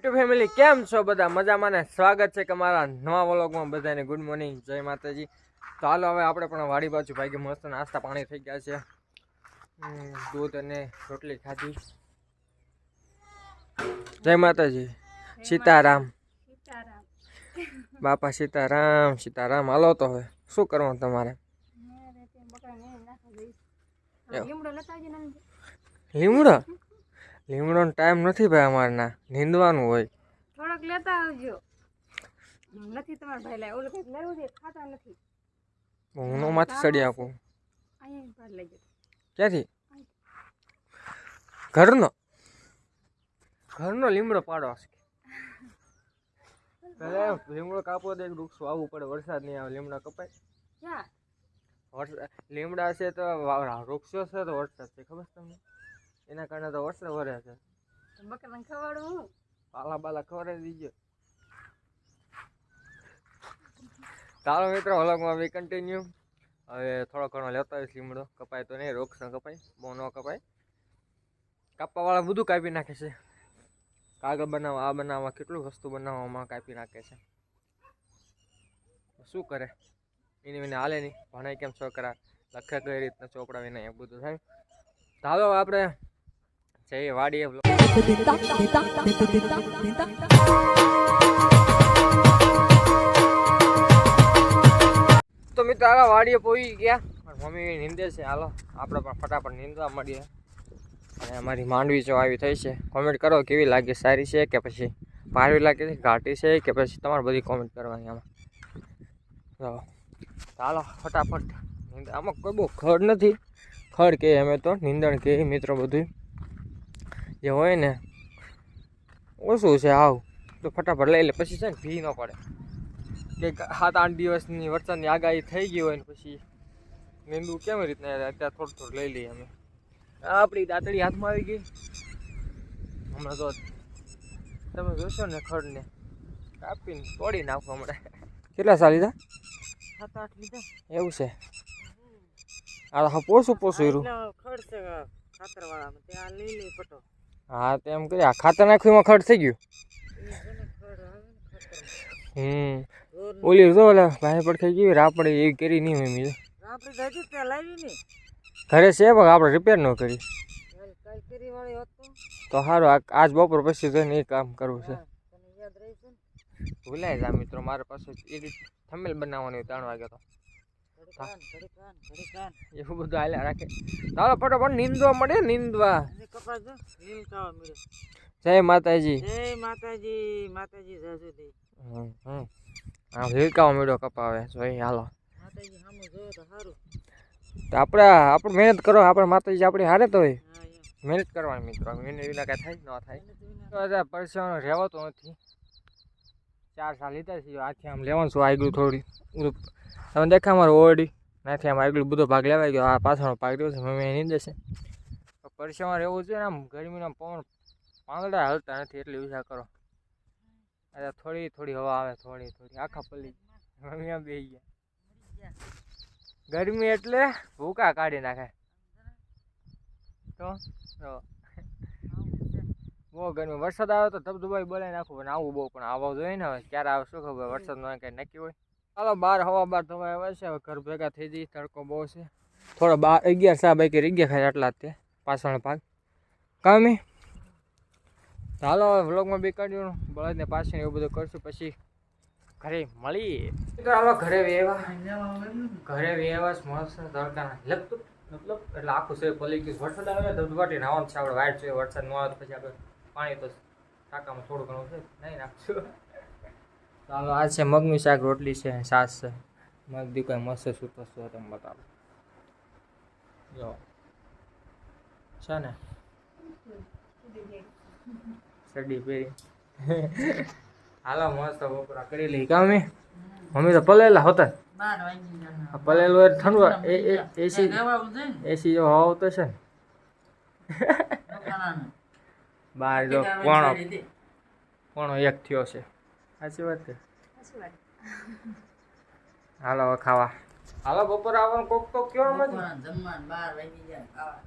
YouTube family કેમ છો બધા મજામાં ને સ્વાગત છે કે મારા નવા વ્લોગમાં બધાને ગુડ મોર્નિંગ જય માતાજી। તો હાલો હવે આપણે પણ વાડી બાજુ ભાઈ મસ્ત નાસ્તા પાણી થઈ ગયા છે। દૂધ અને રોટલી ખાધી। જય માતાજી સીતારામ બાપા સીતારામ સીતારામ। હાલો તો હવે શું કરવાનું તમારે? લીમડો લીમડો ટાઈમ નથી ભાઈ અમારે ના નીંદવાનું હોય। થોડોક લેતા આવજો। નથી તમાર ભાઈ લાય ઓલું કઈક લેવું છે ખાતા નથી। હું નો માથે સડી આપું અહીંયા પાડ લેજો। ક્યાંથી? ઘરનો ઘરનો લીમડો પાડો છે। પેલે લીમડો કાપો દે વૃક્ષ વાવવું પડે, વરસાદ નહીં આવે લીમડા કપાય ક્યાં? લીમડા છે તો વૃક્ષો છે તો વરસાદ છે ખબર તમને? એના કારણે તો વરસાદ વરે છે। બકરાને ખવાડું હું પાલા બાલા ખવડાવી દીજો। ચાલો મિત્રો વ્લોગમાં બી કન્ટિન્યુ। હવે થોડો ઘણો લેતા હોય લીમડો, કપાય તો નહીં, વૃક્ષ ન કપાય, બહુ ન કપાય। કાપવા વાળા બધું કાપી નાખે છે। કાગળ બનાવવા, આ બનાવવા, કેટલું વસ્તુ બનાવવામાં કાપી નાખે છે। શું કરે એની વિને હાલે નહીં, ભણાય કેમ છોકરા, લખે કઈ રીતના ચોપડાવી નહીં, એ બધું થાય। ચાલો આપણે જઈએ વાડીએ। તો મિત્રો હાલો વાડીએ પહોંચી ગયા, મમ્મી નીંદે છે। હાલો આપણે પણ ફટાફટ નીંદવા મળીએ। અને અમારી માંડવી જો આવી થઈ છે, કોમેન્ટ કરો કેવી લાગે, સારી છે કે પછી પારવી લાગે છે, ઘાટી છે કે પછી તમારે બધી કોમેન્ટ કરવાની આમાં। ચાલો ફટાફટ આમાં કોઈ બહુ ખડ નથી, ખડ કે અમે તો નીંદણ કે મિત્રો બધું જે હોય ને ઓછું છે આવ તો ફટાફટ લઈ લે, પછી છે ને ભી ન પડે કે 7-8 દિવસની વરસાદની આગાહી થઈ ગઈ હોય ને પછી નીંદવું કેવી રીતના, અત્યારે થોડું થોડું લઈ લઈએ અમે। આપણી દાંતડી હાથમાં આવી ગઈ હમણાં, તો તમે જોશો ને ખડને કાપીને તોડી નાખો હમણાં। કેટલા સાલ લીધા? 7-8 લીધા એવું છે? આ પોસું રહ્યું ખડ છે ખાતર વાળામાં, ત્યાં લઈ લે પટો। હા તો એમ કરી આ ખાતર નાખ્યું એમાં ખડ થઈ ગયું। ઓલી જો ઓલા ભાઈ પડખે ગઈ રાપડી એવી કરી નહીં હોય મેં ઘરે છે, પણ આપણે રિપેર ન કરી તો સારું। આજ બપોર પછી જઈને એ કામ કરવું છે। ભૂલાય જા મિત્રો, મારે પાછું એડિટ થંબનેલ બનાવવાની 3 વાગે તો એવું બધું હાલ્યા રાખે। ચાલો ફટાફટ નીંદવા મળે, નીંદવા। જય માતાજી જય માતાજી માતાજી જાજુ દે। હા હિલકાવા મેળો કપાવે જોઈ। હાલો તો આપણે મહેનત કરો, આપણે માતાજી આપણી હારે તો હોય મહેનત કરવાની મિત્રો, એને વિના કાંઈ થાય ન થાય। પરસેવાનો રહેવાતો નથી, 4 સાલ લીધા છે આથી આમ લેવાનું છું આગળ થોડી તમે દેખા મારું ઓરડી નાથી આમ આગળ બધો ભાગ લેવાઈ ગયો। આ પાછળનો ભાગ રહ્યો છે, મમ્મી નીંદે છે। પરસેવામાં રહેવું જોઈએ ને, આમ ગરમીના પવન પાંદડા હલતા નથી એટલી વિચાર કરો। અરે થોડી થોડી હવા આવે, થોડી થોડી આખા પલ્લી મમ્મી આમ બેસી ગયા। ગરમી એટલે ભૂકા કાઢી નાખે તો બહુ ગરમી। વરસાદ આવે તો ધબધબાઈ બોલાવી નાખવું, પણ આવું બહુ પણ આવવા જોઈએ ને, હવે ક્યારે આવે શું ખબર, વરસાદ નો કઈ નક્કી હોય। ચાલો 12 થવા આવે છે, હવે ઘર ભેગા થઈ જઈ, તડકો બહુ છે। થોડો 11 સા બાકી રહી ગયા ખાય આટલા જ તે પાછળનો ભાગ કામી। ચાલો હવે વ્લોગમાં બી કાઢ્યું, બળદને પાછળ એવું બધું કરશું, પછી ઘરે મળીએ। ચાલો ઘરે વેવા મસ્ત તડકાના લપતું મતલબ એટલે આખું શરીર પલી ગયું। વરસાદ આવે ધબધબાટી નાવાનું છે આપણે, વાઇટ જોઈએ, વરસાદ ન આવે તો પછી આપણે પાણી તો ટાંકામાં થોડું ઘણું છે નહીં નાખશું। ચાલો આ છે મગનું શાક, રોટલી છે, છાશ છે, મગ દીકરા મસ્ત સૂતો છું તમે બતાવો જો છે ને સડી પહેરી। હાલો મસ્ત બપોરા કરી લઈ કામે। મમ્મી તો પલેલા હોતા પલેલું હોય ઠંડુ એસી જો હવા તો છે બાર જો કોણો 1 થયો છે, સાચી વાત છે। હાલો હવે ખાવા, હાલો બપોરે આવવાનું કોક તો કયો અમે જમવાનું 12 વાગી જાય ખાવા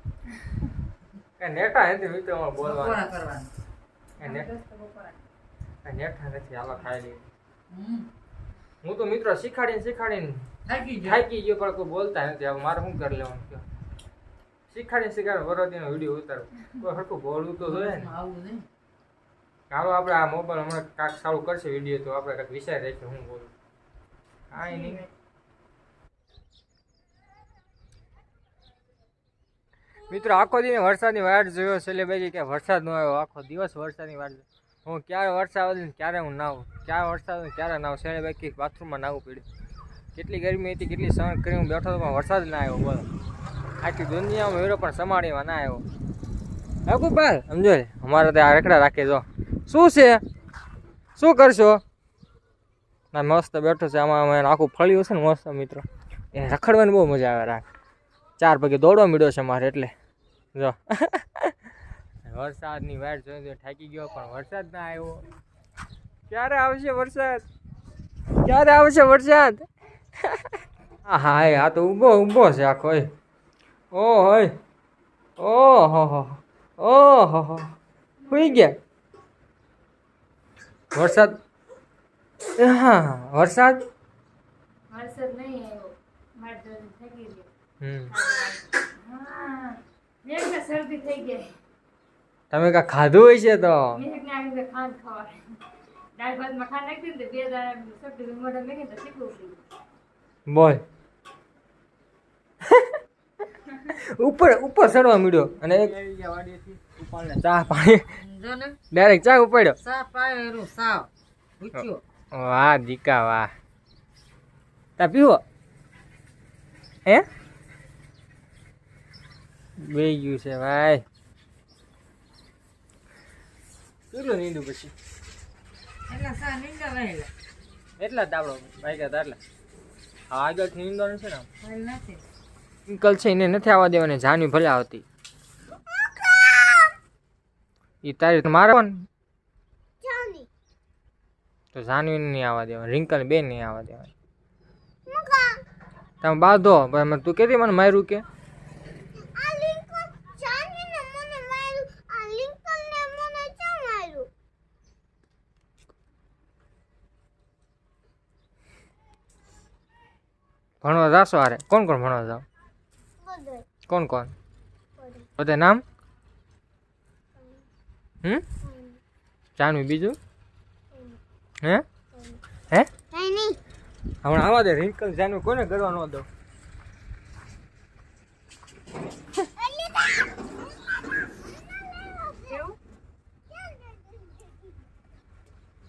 કે નેટા હે મિત્રો બોલવાનું નેઠા નથી હાલો ખાઈ લઈએ. હું તો મિત્રો શીખાડીને થાકી ગયો પણ કોઈ બોલતા નથી. હવે મારે શું કરી લેવાનું કયો? શીખાડીને વરોદીનો વિડીયો ઉતારો કોઈ હરખું બોલવું તો જોઈએ ને. હાલો આપણે આ મોબાઈલ હમણાં કાંક સારું કરશે વિડીયો તો આપણે કાંઈક વિચાર રાખીએ હું બોલું. કાંઈ નહીં મિત્રો. આખો દિવસ વરસાદની વાટ જોયો સેલેબાઈ કે વરસાદ ન આવ્યો. આખો દિવસ વરસાદની વાટ જોયો. હું ક્યારે વરસાદ આવે ને ક્યારે હું નાવું, ક્યારે વરસાદ આવે ક્યારે નાવું. સેલેબાઈ કે બાથરૂમમાં નાવું પડ્યું. કેટલી ગરમી હતી, કેટલી સહન કરી હું બેઠો હતો પણ વરસાદ ના આવ્યો. બોલો આખી દુનિયામાં વેરો પણ સમાડીમાં ના આવ્યો. આખું ભાઈ સમજો અમારે ત્યાં રખડા રાખે જો. શું છે, શું કરશો? ના મસ્ત બેઠો છે. આમાં અમે આખું ફળ્યું છે ને મસ્ત મિત્રો. એ રખડવાની બહુ મજા આવે. રાખ 4 પગે દોડવા મળ્યો છે મારે એટલે જો. વરસાદની વાટ જોઈ થાકી ગયો પણ વરસાદ ના આવ્યો. ક્યારે આવશે વરસાદ, ક્યારે આવશે વરસાદ? હા આ તો ઊભો છે આખો. ઓહો સુઈ ગયા. વરસાદ હા વરસાદ નહીં આવ્યો. મારે તો થાકી ગયો. શરદી થઈ ગઈ. તમે કા ખાધું હોય છે તો ખાંડ ખવાય. દાળ ભાતમાં ખાંડ નાખી દે 2 દાણા શરદી મોઢા મેકી તો શીખવું પડ્યું. બોલ. ઉપર ચડવા મળ્યો અને ચા પાણી ડાયરેક્ટ ચા ઉપાડ્યો. વાહ દીકા વાહ. તા પીવો હે બે ગયું છે ભાઈ. કેટલું નીંદું પછી એટલા જ આપણો બાઈક હતા એટલે આગળથી નીંદવાનું છે ને. અંકલ છે એને નથી આવવા દેવાની. જાનવી ભલે આવતી એ તારી મારે તો જાનવી નહીં આવવા દેવાની. રિંકલ બેન નહીં આવવા દેવાની. તમે બાંધો તું કેતી મને માર્યું કે ભણવા જાશો? અરે કોણ ભણવા જાવ? કોણ બધા નામ? જાનવી બીજું હે હમણાં આવવા દે. રિંકલ જાનવી કોને કરવા ન દો.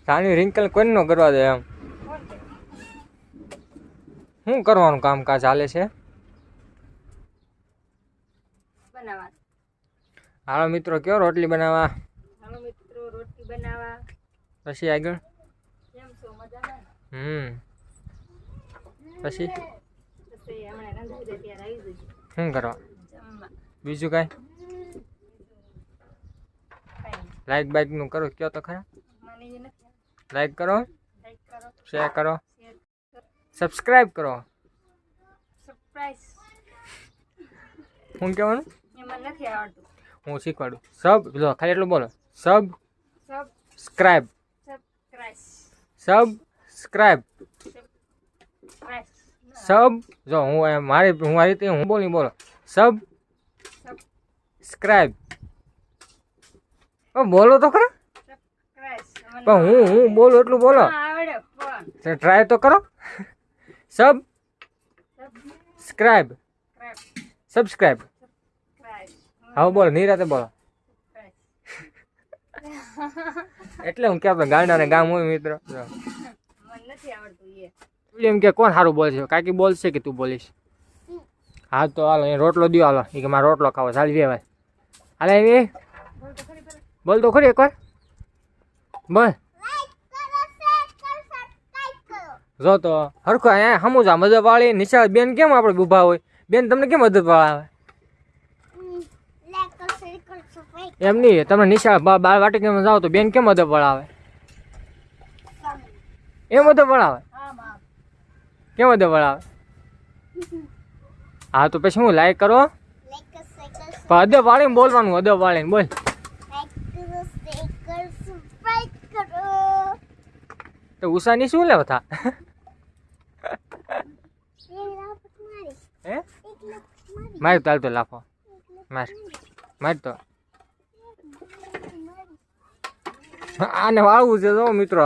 જાનવી રિંકલ કોને નો કરવા દે એમ. શું કરવાનું કામકાજ ચાલે છે? હાલો મિત્રો કયો રોટલી બનાવવા? પછી આગળ પછી શું કરવા? બીજું કાંઈ લાઈક બાઈક નું કરો કયો તો ખરા. લાઈક કરો, શેર કરો, સબસ્ક્રાઇબ કરો. શું કહેવાનું? હું શીખવાડું. ખાલી એટલું બોલો. સબસ્ક્રાઇબ. જો હું મારી રીતે હું બોલો. સબસ્ક્રાઇબ. બોલો તો ખરા. પણ હું બોલું એટલું બોલો. ટ્રાય તો કરો. સબસ્ક્રાઇબ. હા બોલો નિરાતે બોલો. એટલે હું ક્યાં ગાંડા ગામ હોય મિત્રો. એમ કે કોણ સારું બોલે છે? કાકી બોલશે કે તું બોલીશ? હા તો હાલો એ રોટલો દો. હાલો એ કે મારે રોટલો ખાવો. ચાલી ભાઈ હાલે એ બોલ તો ખરી એકવાર બોલ. જો તો હરખો અહીંયા સમુજા મદદ વાળી નિશા બેન કેમ આપણે ઉભા હોય? બેન તમને કેમ મદદ વાળા આવે? એમ નહીં તમે નિશા બાર વાટિકામાં જાઓ તો બેન કેમ મદદ વાળા આવે? એ મદદ વાળા આવે? કેમ મદદ વાળા આવે? હા તો પછી હું લાઈક કરો. અદબ વાળીને બોલવાનું. અદબ વાળીને બોલ. તો ઉષાની શું લેવા થા હે માર તો હાલ તો લાફો માર તો આને વાળવું છે જો મિત્રો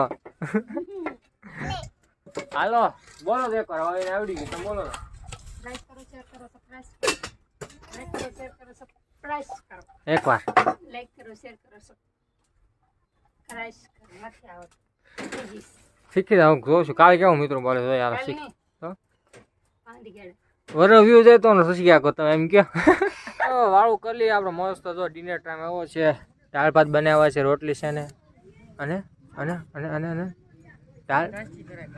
હાલો બોલો તો એકવાર હવે એને આવડી ગયું તમે બોલો ને. લાઈક કરો શેર કરો સબસ્ક્રાઇબ કરો લાઈક કરો શેર કરો સબસ્ક્રાઇબ કરો એકવાર લાઈક કરો શેર કરો સબસ્ક્રાઇબ કરો નથી આવડતું શીખી જાઉં જોઉં છું કાલે કેવું મિત્રો બોલે જો યાર કાલે શીખ નહીં તો પાંડી ગેડે વર વ્યૂ જાય તો શીખી ગયા તમે એમ કહો વાળું કરી લઈએ આપણે મસ્ત જો ડિનર ટાઈમ એવો છે દાળ ભાત બનાવ્યા છે રોટલી છે ને અને અને અને અને અને દાળ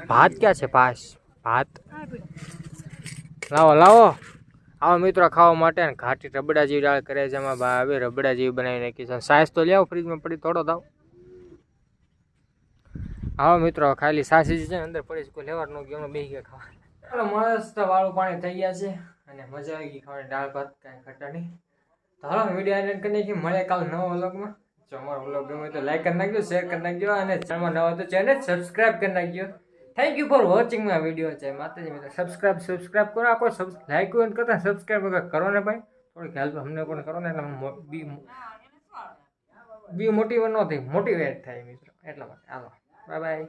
ભાત ક્યાં છે ભાત લાવો લાવો આવો મિત્રો ખાવા માટે ને ઘાટી રબડા જેવી દાળ કરે છે એમાં ભાવે રબડા જેવી બનાવી નાખી છે સાસ તો લેવો ફ્રીજમાં પડી થોડો દાવ આવો મિત્રો ખાલી સાસી છે ને અંદર પડી છે કોઈ લેવા ન ગયો હમણાં બેસી ગયા ખાવા ચાલો મસ્ત વાળું પાણી થઈ ગયા છે અને મજા આવી ગઈ ખાવાની દાળ ભાત કાંઈ ખટ્ટા નહીં તો હાલો વિડીયો એન્ડ કરી નાખી મળે કાલ નવા વ્લોગમાં જો અમારો વ્લોગ ગમે તો લાઈક કરી નાખજો શેર કરી નાખજો અને ચેનલમાં નવા તો ચેનલ સબસ્ક્રાઇબ કરી નાખજો thank you for watching my video છે માતાજી મિત્રો સબસ્ક્રાઇબ કરો આ કોઈ લાઈક કરતા સબસ્ક્રાઇબ કરો ને ભાઈ થોડીક હેલ્પ અમને પણ કરો ને એટલે બી મોટિવેટ ન થાય મોટિવેટ થાય મિત્રો એટલા માટે હાલો બાય બાય